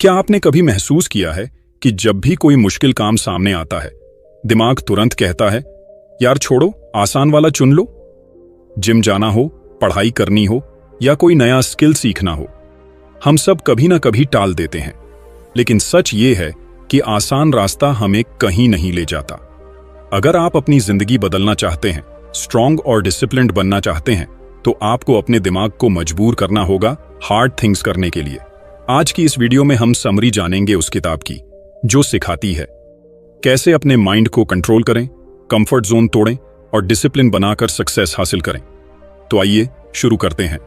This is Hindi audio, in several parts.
क्या आपने कभी महसूस किया है कि जब भी कोई मुश्किल काम सामने आता है, दिमाग तुरंत कहता है, यार छोड़ो, आसान वाला चुन लो। जिम जाना हो, पढ़ाई करनी हो या कोई नया स्किल सीखना हो, हम सब कभी ना कभी टाल देते हैं। लेकिन सच ये है कि आसान रास्ता हमें कहीं नहीं ले जाता। अगर आप अपनी जिंदगी बदलना चाहते हैं, स्ट्रांग और डिसिप्लिन्ड बनना चाहते हैं, तो आपको अपने दिमाग को मजबूर करना होगा हार्ड थिंग्स करने के लिए। आज की इस वीडियो में हम समरी जानेंगे उस किताब की जो सिखाती है कैसे अपने माइंड को कंट्रोल करें, कंफर्ट जोन तोड़ें और डिसिप्लिन बनाकर सक्सेस हासिल करें। तो आइए शुरू करते हैं।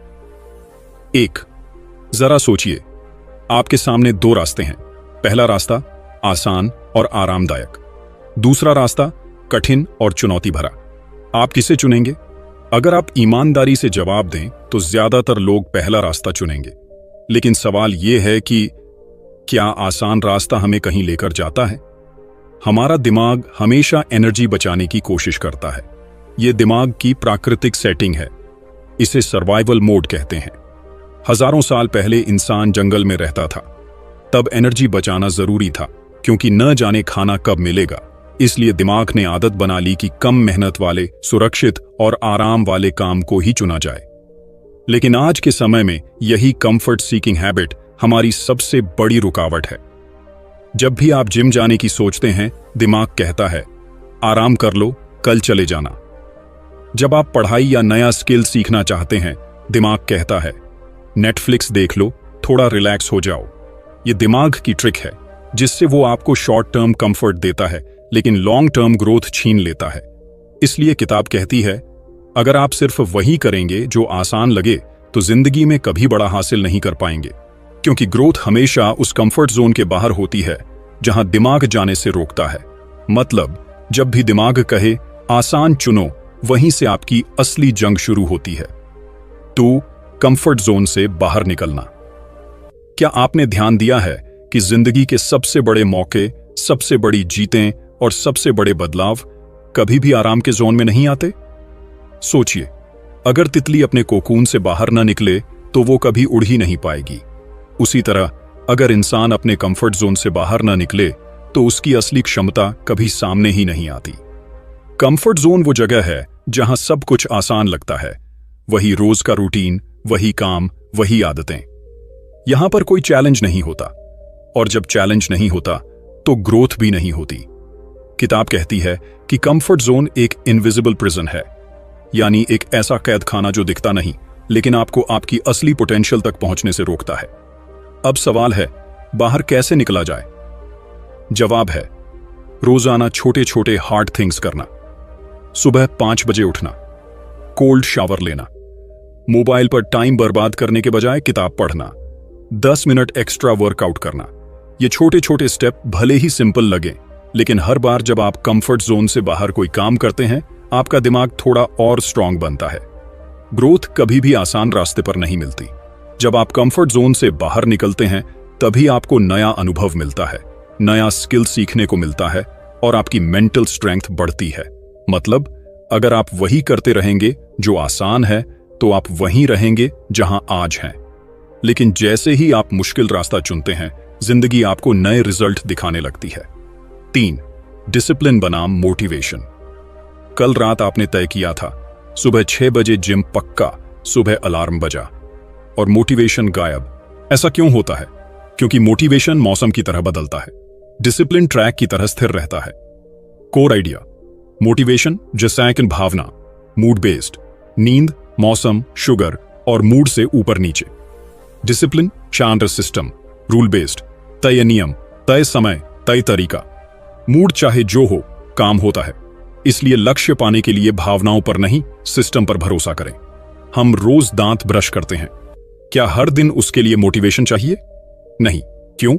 1. जरा सोचिए, आपके सामने 2 रास्ते हैं। पहला रास्ता आसान और आरामदायक, दूसरा रास्ता कठिन और चुनौती भरा। आप किसे चुनेंगे? अगर आप ईमानदारी से जवाब दें तो ज्यादातर लोग पहला रास्ता चुनेंगे। लेकिन सवाल यह है कि क्या आसान रास्ता हमें कहीं लेकर जाता है? हमारा दिमाग हमेशा एनर्जी बचाने की कोशिश करता है। यह दिमाग की प्राकृतिक सेटिंग है। इसे सर्वाइवल मोड कहते हैं। हजारों साल पहले इंसान जंगल में रहता था। तब एनर्जी बचाना जरूरी था, क्योंकि न जाने खाना कब मिलेगा। इसलिए दिमाग ने आदत बना ली कि कम मेहनत वाले, सुरक्षित और आराम वाले काम को ही चुना जाए। लेकिन आज के समय में यही कंफर्ट सीकिंग हैबिट हमारी सबसे बड़ी रुकावट है। जब भी आप जिम जाने की सोचते हैं, दिमाग कहता है, आराम कर लो, कल चले जाना। जब आप पढ़ाई या नया स्किल सीखना चाहते हैं, दिमाग कहता है, नेटफ्लिक्स देख लो, थोड़ा रिलैक्स हो जाओ। ये दिमाग की ट्रिक है, जिससे वो आपको शॉर्ट टर्म कंफर्ट देता है, लेकिन लॉन्ग टर्म ग्रोथ छीन लेता है। इसलिए किताब कहती है, अगर आप सिर्फ वही करेंगे जो आसान लगे, तो जिंदगी में कभी बड़ा हासिल नहीं कर पाएंगे। क्योंकि ग्रोथ हमेशा उस कंफर्ट जोन के बाहर होती है जहां दिमाग जाने से रोकता है। मतलब, जब भी दिमाग कहे आसान चुनो, वहीं से आपकी असली जंग शुरू होती है। तो कंफर्ट जोन से बाहर निकलना। क्या आपने ध्यान दिया है कि जिंदगी के सबसे बड़े मौके, सबसे बड़ी जीतें और सबसे बड़े बदलाव कभी भी आराम के जोन में नहीं आते? सोचिए, अगर तितली अपने कोकून से बाहर न निकले तो वो कभी उड़ ही नहीं पाएगी। उसी तरह अगर इंसान अपने कंफर्ट जोन से बाहर न निकले तो उसकी असली क्षमता कभी सामने ही नहीं आती। कंफर्ट जोन वो जगह है जहां सब कुछ आसान लगता है। वही रोज का रूटीन, वही काम, वही आदतें। यहां पर कोई चैलेंज नहीं होता, और जब चैलेंज नहीं होता तो ग्रोथ भी नहीं होती। किताब कहती है कि कंफर्ट जोन एक इनविजिबल प्रिजन है, यानी एक ऐसा कैद खाना जो दिखता नहीं, लेकिन आपको आपकी असली पोटेंशियल तक पहुंचने से रोकता है। अब सवाल है, बाहर कैसे निकला जाए? जवाब है, रोजाना छोटे छोटे हार्ड थिंग्स करना। सुबह 5 बजे उठना, कोल्ड शावर लेना, मोबाइल पर टाइम बर्बाद करने के बजाय किताब पढ़ना, 10 मिनट एक्स्ट्रा वर्कआउट करना। ये छोटे छोटे स्टेप भले ही सिंपल लगें, लेकिन हर बार जब आप कंफर्ट जोन से बाहर कोई काम करते हैं, आपका दिमाग थोड़ा और स्ट्रांग बनता है। ग्रोथ कभी भी आसान रास्ते पर नहीं मिलती। जब आप कंफर्ट जोन से बाहर निकलते हैं, तभी आपको नया अनुभव मिलता है, नया स्किल सीखने को मिलता है और आपकी मेंटल स्ट्रेंथ बढ़ती है। मतलब, अगर आप वही करते रहेंगे जो आसान है, तो आप वहीं रहेंगे जहां आज हैं। लेकिन जैसे ही आप मुश्किल रास्ता चुनते हैं, जिंदगी आपको नए रिजल्ट दिखाने लगती है। 3. डिसिप्लिन बनाम मोटिवेशन। कल रात आपने तय किया था, सुबह 6 बजे जिम पक्का। सुबह अलार्म बजा और मोटिवेशन गायब। ऐसा क्यों होता है? क्योंकि मोटिवेशन मौसम की तरह बदलता है, डिसिप्लिन ट्रैक की तरह स्थिर रहता है। कोर आइडिया, मोटिवेशन जैसायकन भावना, मूड बेस्ड, नींद, मौसम, शुगर और मूड से ऊपर नीचे। डिसिप्लिन शांत सिस्टम, रूल बेस्ड, तय नियम, तय समय, तय तरीका। मूड चाहे जो हो, काम होता है। इसलिए लक्ष्य पाने के लिए भावनाओं पर नहीं, सिस्टम पर भरोसा करें। हम रोज दांत ब्रश करते हैं, क्या हर दिन उसके लिए मोटिवेशन चाहिए? नहीं। क्यों?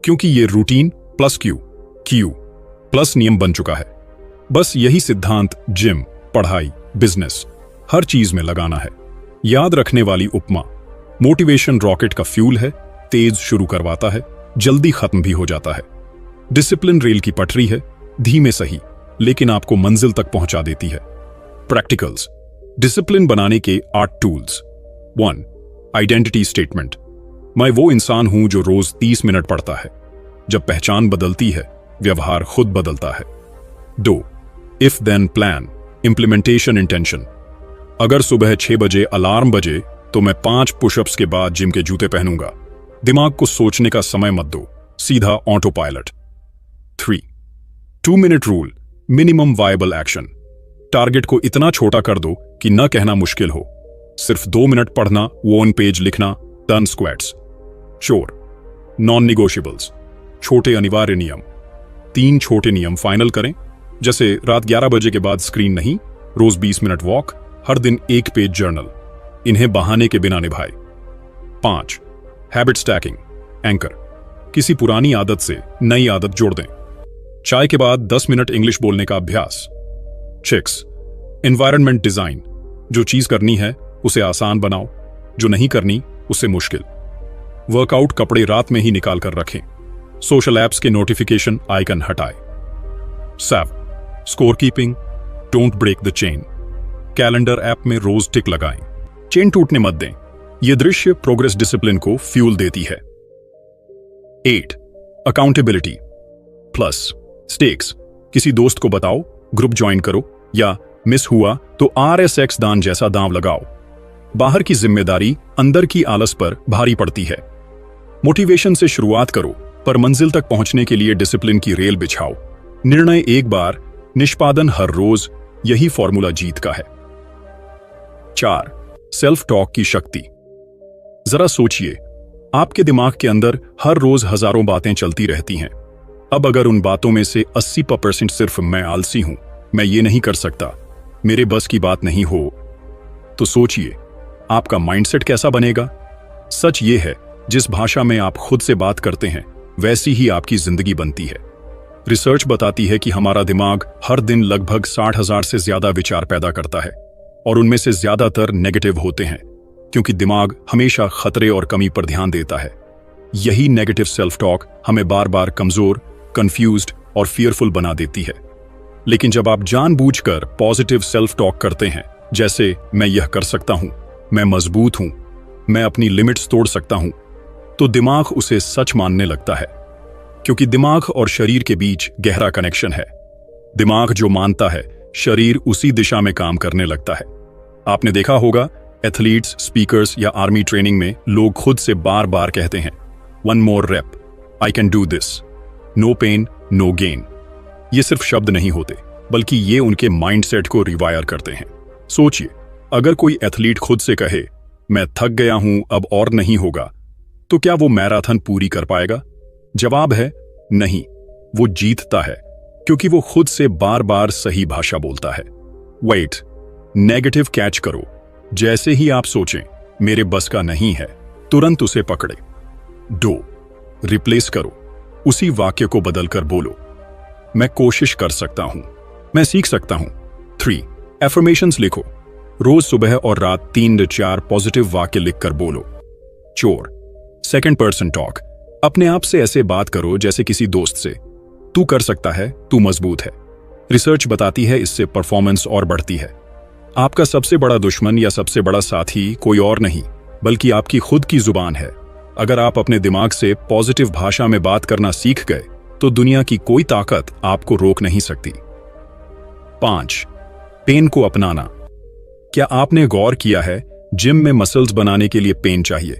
क्योंकि ये रूटीन प्लस क्यू प्लस नियम बन चुका है। बस यही सिद्धांत जिम, पढ़ाई, बिजनेस, हर चीज में लगाना है। याद रखने वाली उपमा, मोटिवेशन रॉकेट का फ्यूल है, तेज शुरू करवाता है, जल्दी खत्म भी हो जाता है। डिसिप्लिन रेल की पटरी है, धीमे सही, लेकिन आपको मंजिल तक पहुंचा देती है। प्रैक्टिकल्स, डिसिप्लिन बनाने के 8 टूल्स। 1. आइडेंटिटी स्टेटमेंट, मैं वो इंसान हूं जो रोज 30 मिनट पढ़ता है। जब पहचान बदलती है, व्यवहार खुद बदलता है। 2. If then plan, implementation intention. अगर सुबह 6 बजे अलार्म बजे तो मैं 5 पुशअप्स के बाद जिम के जूते पहनूंगा। दिमाग को सोचने का समय मत दो, सीधा auto pilot. 3. 2 minute rule, minimum viable action. Target को इतना छोटा कर दो कि न कहना मुश्किल हो। सिर्फ 2 मिनट पढ़ना, 1 पेज लिखना, 10 स्क्वाट्स। 4. नॉन निगोशियबल्स, छोटे अनिवार्य नियम। 3 छोटे नियम फाइनल करें, जैसे रात 11 बजे के बाद स्क्रीन नहीं, रोज 20 मिनट वॉक, हर दिन 1 पेज जर्नल। इन्हें बहाने के बिना निभाए। 5. Habit stacking, anchor. किसी पुरानी आदत से नई आदत जोड़ दें। चाय के बाद 10 मिनट इंग्लिश बोलने का अभ्यास। 6. एनवायरनमेंट डिजाइन, जो चीज करनी है उसे आसान बनाओ, जो नहीं करनी उसे मुश्किल। वर्कआउट कपड़े रात में ही निकाल कर रखें। सोशल ऐप्स के नोटिफिकेशन आइकन हटाए। 7. Score keeping, don't break the chain. Calendar app में रोज टिक लगाएं, चेन टूटने मत दें। यह दृश्य प्रोग्रेस डिसिप्लिन को फ्यूल देती है। 8. अकाउंटेबिलिटी प्लस स्टेक्स, किसी दोस्त को बताओ, ग्रुप ज्वाइन करो, या मिस हुआ तो RSX दान जैसा दांव लगाओ। बाहर की जिम्मेदारी अंदर की आलस पर भारी पड़ती है। मोटिवेशन से शुरुआत करो, पर मंजिल तक पहुंचने के लिए डिसिप्लिन की रेल बिछाओ। निर्णय एक बार, निष्पादन हर रोज, यही फॉर्मूला जीत का है। 4. सेल्फ टॉक की शक्ति। जरा सोचिए, आपके दिमाग के अंदर हर रोज हजारों बातें चलती रहती हैं। अब अगर उन बातों में से 80% सिर्फ मैं आलसी हूं, मैं ये नहीं कर सकता, मेरे बस की बात नहीं हो, तो सोचिए आपका माइंडसेट कैसा बनेगा। सच ये है, जिस भाषा में आप खुद से बात करते हैं वैसी ही आपकी जिंदगी बनती है। रिसर्च बताती है कि हमारा दिमाग हर दिन लगभग 60,000 से ज्यादा विचार पैदा करता है, और उनमें से ज्यादातर नेगेटिव होते हैं, क्योंकि दिमाग हमेशा खतरे और कमी पर ध्यान देता है। यही नेगेटिव सेल्फ टॉक हमें बार बार कमजोर, कंफ्यूज्ड और फियरफुल बना देती है। लेकिन जब आप जानबूझकर पॉजिटिव सेल्फ टॉक करते हैं, जैसे मैं यह कर सकता हूं, मैं मजबूत हूं, मैं अपनी लिमिट्स तोड़ सकता हूं, तो दिमाग उसे सच मानने लगता है, क्योंकि दिमाग और शरीर के बीच गहरा कनेक्शन है। दिमाग जो मानता है, शरीर उसी दिशा में काम करने लगता है। आपने देखा होगा, एथलीट्स, स्पीकर्स या आर्मी ट्रेनिंग में लोग खुद से बार बार कहते हैं, 1 more rep, I can do this, no pain, no gain। ये सिर्फ शब्द नहीं होते, बल्कि ये उनके माइंडसेट को रिवायर करते हैं। सोचिए, अगर कोई एथलीट खुद से कहे, मैं थक गया हूं, अब और नहीं होगा, तो क्या वो मैराथन पूरी कर पाएगा? जवाब है नहीं। वो जीतता है, क्योंकि वो खुद से बार बार सही भाषा बोलता है। वेट, नेगेटिव कैच करो। जैसे ही आप सोचें मेरे बस का नहीं है, तुरंत उसे पकड़े। 2. रिप्लेस करो, उसी वाक्य को बदलकर बोलो, मैं कोशिश कर सकता हूं, मैं सीख सकता हूं। 3. एफर्मेशंस लिखो, रोज सुबह और रात 3-4 पॉजिटिव वाक्य लिखकर बोलो। 4. सेकंड पर्सन टॉक, अपने आप से ऐसे बात करो जैसे किसी दोस्त से, तू कर सकता है, तू मजबूत है। रिसर्च बताती है इससे परफॉर्मेंस और बढ़ती है। आपका सबसे बड़ा दुश्मन या सबसे बड़ा साथी कोई और नहीं, बल्कि आपकी खुद की जुबान है। अगर आप अपने दिमाग से पॉजिटिव भाषा में बात करना सीख गए, तो दुनिया की कोई ताकत आपको रोक नहीं सकती। 5. पेन को अपनाना। क्या आपने गौर किया है, जिम में मसल्स बनाने के लिए पेन चाहिए,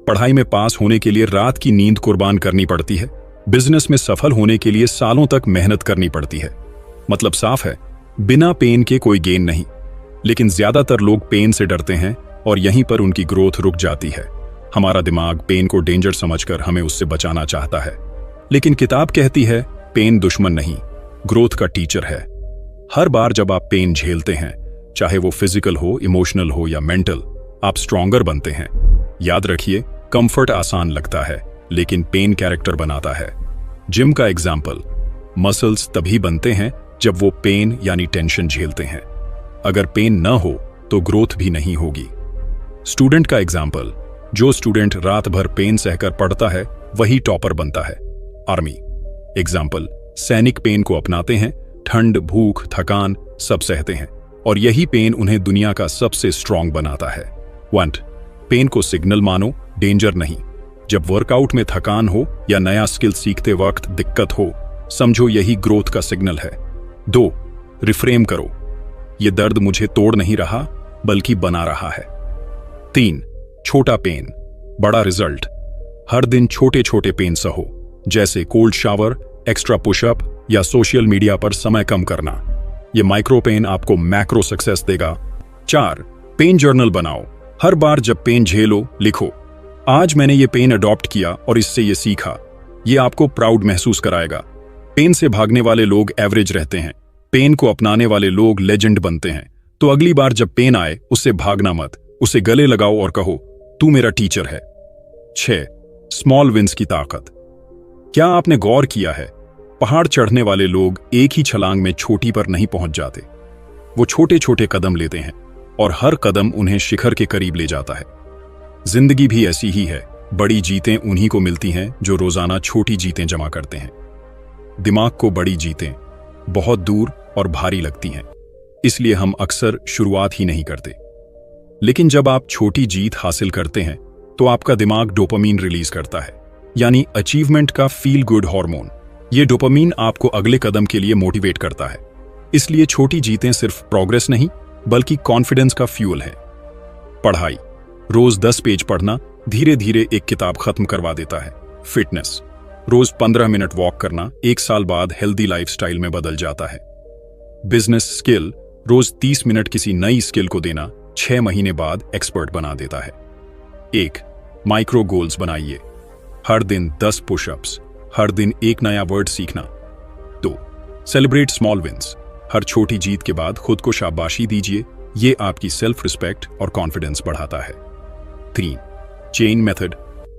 पढ़ाई में पास होने के लिए रात की नींद कुर्बान करनी पड़ती है, बिजनेस में सफल होने के लिए सालों तक मेहनत करनी पड़ती है। मतलब साफ है, बिना पेन के कोई गेन नहीं। लेकिन ज्यादातर लोग पेन से डरते हैं और यहीं पर उनकी ग्रोथ रुक जाती है। हमारा दिमाग पेन को डेंजर समझकर हमें उससे बचाना चाहता है, लेकिन किताब कहती है पेन दुश्मन नहीं, ग्रोथ का टीचर है। हर बार जब आप पेन झेलते हैं, चाहे वो फिजिकल हो, इमोशनल हो या मेंटल, आप स्ट्रॉन्गर बनते हैं। याद रखिए, कंफर्ट आसान लगता है, लेकिन पेन कैरेक्टर बनाता है। जिम का एग्जाम्पल, मसल्स तभी बनते हैं जब वो पेन यानी टेंशन झेलते हैं। अगर पेन न हो तो ग्रोथ भी नहीं होगी। स्टूडेंट का एग्जाम्पल, जो स्टूडेंट रात भर पेन सहकर पढ़ता है वही टॉपर बनता है। आर्मी एग्जाम्पल, सैनिक पेन को अपनाते हैं, ठंड, भूख, थकान सब सहते हैं, और यही पेन उन्हें दुनिया का सबसे स्ट्रांग बनाता है। 1. पेन को सिग्नल मानो, डेंजर नहीं। जब वर्कआउट में थकान हो या नया स्किल सीखते वक्त दिक्कत हो, समझो यही ग्रोथ का सिग्नल है। 2. रिफ्रेम करो, ये दर्द मुझे तोड़ नहीं रहा बल्कि बना रहा है। 3. छोटा पेन बड़ा रिजल्ट। हर दिन छोटे छोटे पेन सहो, जैसे कोल्ड शावर, एक्स्ट्रा पुशअप या सोशल मीडिया पर समय कम करना। ये माइक्रो पेन आपको मैक्रो सक्सेस देगा। 4. पेन जर्नल बनाओ, हर बार जब पेन झेलो लिखो, आज मैंने ये पेन अडॉप्ट किया और इससे ये सीखा। ये आपको प्राउड महसूस कराएगा। पेन से भागने वाले लोग एवरेज रहते हैं, पेन को अपनाने वाले लोग लेजेंड बनते हैं। तो अगली बार जब पेन आए उससे भागना मत, उसे गले लगाओ और कहो तू मेरा टीचर है। 6. स्मॉल विंस की ताकत। क्या आपने गौर किया है, पहाड़ चढ़ने वाले लोग एक ही छलांग में चोटी पर नहीं पहुंच जाते। वो छोटे छोटे कदम लेते हैं और हर कदम उन्हें शिखर के करीब ले जाता है। जिंदगी भी ऐसी ही है, बड़ी जीतें उन्हीं को मिलती हैं जो रोजाना छोटी जीतें जमा करते हैं। दिमाग को बड़ी जीतें बहुत दूर और भारी लगती हैं, इसलिए हम अक्सर शुरुआत ही नहीं करते। लेकिन जब आप छोटी जीत हासिल करते हैं तो आपका दिमाग डोपामीन रिलीज करता है, यानी अचीवमेंट का फील गुड हार्मोन। ये डोपामीन आपको अगले कदम के लिए मोटिवेट करता है। इसलिए छोटी जीतें सिर्फ प्रोग्रेस नहीं बल्कि कॉन्फिडेंस का फ्यूल है। पढ़ाई, रोज 10 पेज पढ़ना धीरे धीरे एक किताब खत्म करवा देता है। फिटनेस, रोज 15 मिनट वॉक करना 1 साल बाद हेल्दी लाइफस्टाइल में बदल जाता है। बिजनेस स्किल, रोज 30 मिनट किसी नई स्किल को देना 6 महीने बाद एक्सपर्ट बना देता है। 1. माइक्रो गोल्स बनाइए, हर दिन 10 पुशअप्स, हर दिन एक नया वर्ड सीखना। 2. सेलिब्रेट स्मॉल विंस, हर छोटी जीत के बाद खुद को शाबाशी दीजिए, ये आपकी सेल्फ रिस्पेक्ट और कॉन्फिडेंस बढ़ाता है। 3. Chain method,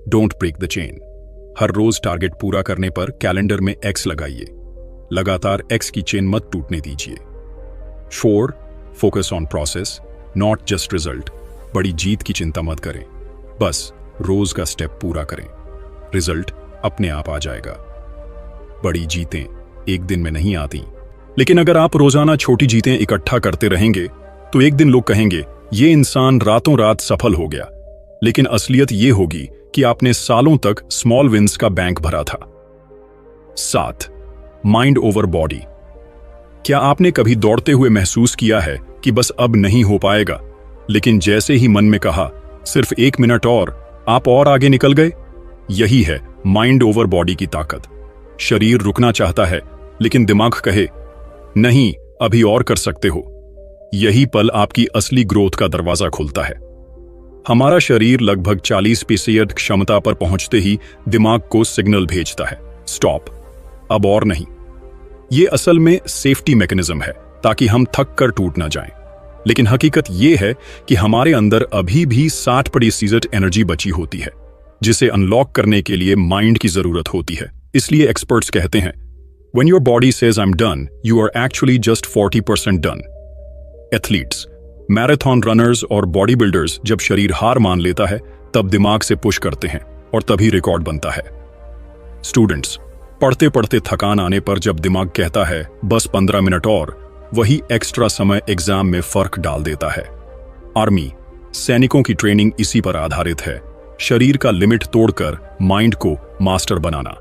don't break the chain, हर रोज टारगेट पूरा करने पर कैलेंडर में X लगाइए, लगातार X की चेन मत टूटने दीजिए। 4. Focus on process not just result, बड़ी जीत की चिंता मत करें, बस रोज का स्टेप पूरा करें, रिजल्ट अपने आप आ जाएगा। बड़ी जीतें एक दिन में नहीं आती, लेकिन अगर आप रोजाना छोटी जीतें इकट्ठा करते रहेंगे तो एक दिन लोग कहेंगे ये इंसान रातों रात सफल हो गया। लेकिन असलियत ये होगी कि आपने सालों तक स्मॉल विंस का बैंक भरा था। 7. माइंड ओवर बॉडी, क्या आपने कभी दौड़ते हुए महसूस किया है कि बस अब नहीं हो पाएगा, लेकिन जैसे ही मन में कहा सिर्फ 1 मिनट और, आप और आगे निकल गए? यही है माइंड ओवर बॉडी की ताकत। शरीर रुकना चाहता है लेकिन दिमाग कहे नहीं, अभी और कर सकते हो। यही पल आपकी असली ग्रोथ का दरवाजा खोलता है। हमारा शरीर लगभग 40% क्षमता पर पहुंचते ही दिमाग को सिग्नल भेजता है, स्टॉप, अब और नहीं। यह असल में सेफ्टी मैकेनिज्म है ताकि हम थक कर टूट ना जाएं। लेकिन हकीकत यह है कि हमारे अंदर अभी भी 60% एनर्जी बची होती है, जिसे अनलॉक करने के लिए माइंड की जरूरत होती है। इसलिए एक्सपर्ट्स कहते हैं When your body says I'm done, you are actually just 40% done. Athletes, marathon runners और बॉडी बिल्डर्स जब शरीर हार मान लेता है तब दिमाग से पुश करते हैं और तभी रिकॉर्ड बनता है। स्टूडेंट्स, पढ़ते पढ़ते थकान आने पर जब दिमाग कहता है बस 15 मिनट और, वही एक्स्ट्रा समय एग्जाम में फर्क डाल देता है। आर्मी, सैनिकों की ट्रेनिंग इसी पर आधारित है, शरीर का लिमिट तोड़कर माइंड को मास्टर बनाना।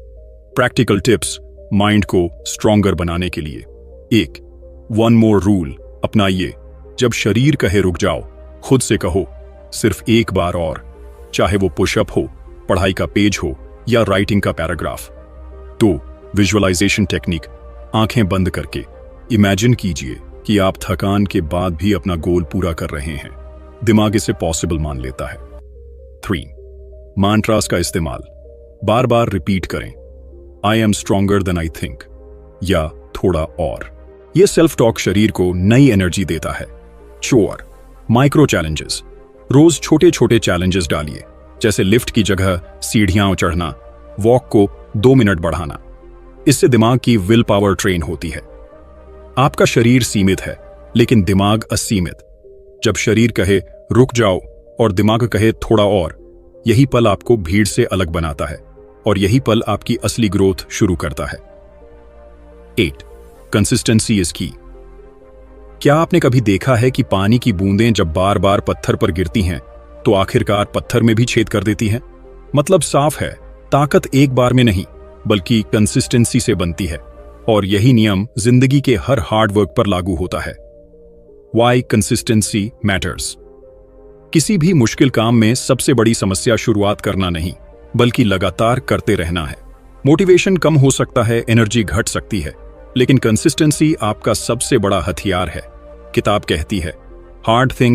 प्रैक्टिकल टिप्स माइंड को स्ट्रॉन्गर बनाने के लिए। 1. वन मोर रूल अपनाइए, जब शरीर कहे रुक जाओ, खुद से कहो सिर्फ एक बार और, चाहे वो पुशअप हो, पढ़ाई का पेज हो या राइटिंग का पैराग्राफ। 2. विजुअलाइजेशन टेक्निक, आंखें बंद करके इमेजिन कीजिए कि आप थकान के बाद भी अपना गोल पूरा कर रहे हैं, दिमाग इसे पॉसिबल मान लेता है। 3. mantraस का इस्तेमाल, बार बार रिपीट करें, I am stronger than I think या थोड़ा और। यह सेल्फ टॉक शरीर को नई एनर्जी देता है। 4. माइक्रो चैलेंजेस, रोज छोटे छोटे चैलेंजेस डालिए, जैसे लिफ्ट की जगह सीढ़ियां चढ़ना, वॉक को 2 मिनट बढ़ाना। इससे दिमाग की विल पावर ट्रेन होती है। आपका शरीर सीमित है लेकिन दिमाग असीमित। जब शरीर कहे रुक जाओ और दिमाग कहे थोड़ा और, यही पल आपको भीड़ से अलग बनाता है और यही पल आपकी असली ग्रोथ शुरू करता है। 8. कंसिस्टेंसी इज की। क्या आपने कभी देखा है कि पानी की बूंदें जब बार बार पत्थर पर गिरती हैं तो आखिरकार पत्थर में भी छेद कर देती हैं? मतलब साफ है, ताकत एक बार में नहीं बल्कि कंसिस्टेंसी से बनती है, और यही नियम जिंदगी के हर हार्ड वर्क पर लागू होता है। Why consistency matters. किसी भी मुश्किल काम में सबसे बड़ी समस्या शुरुआत करना नहीं बल्कि लगातार करते रहना है। मोटिवेशन कम हो सकता है, एनर्जी घट सकती है, लेकिन कंसिस्टेंसी आपका सबसे बड़ा हथियार है। किताब कहती है, हार्ड थिंग्स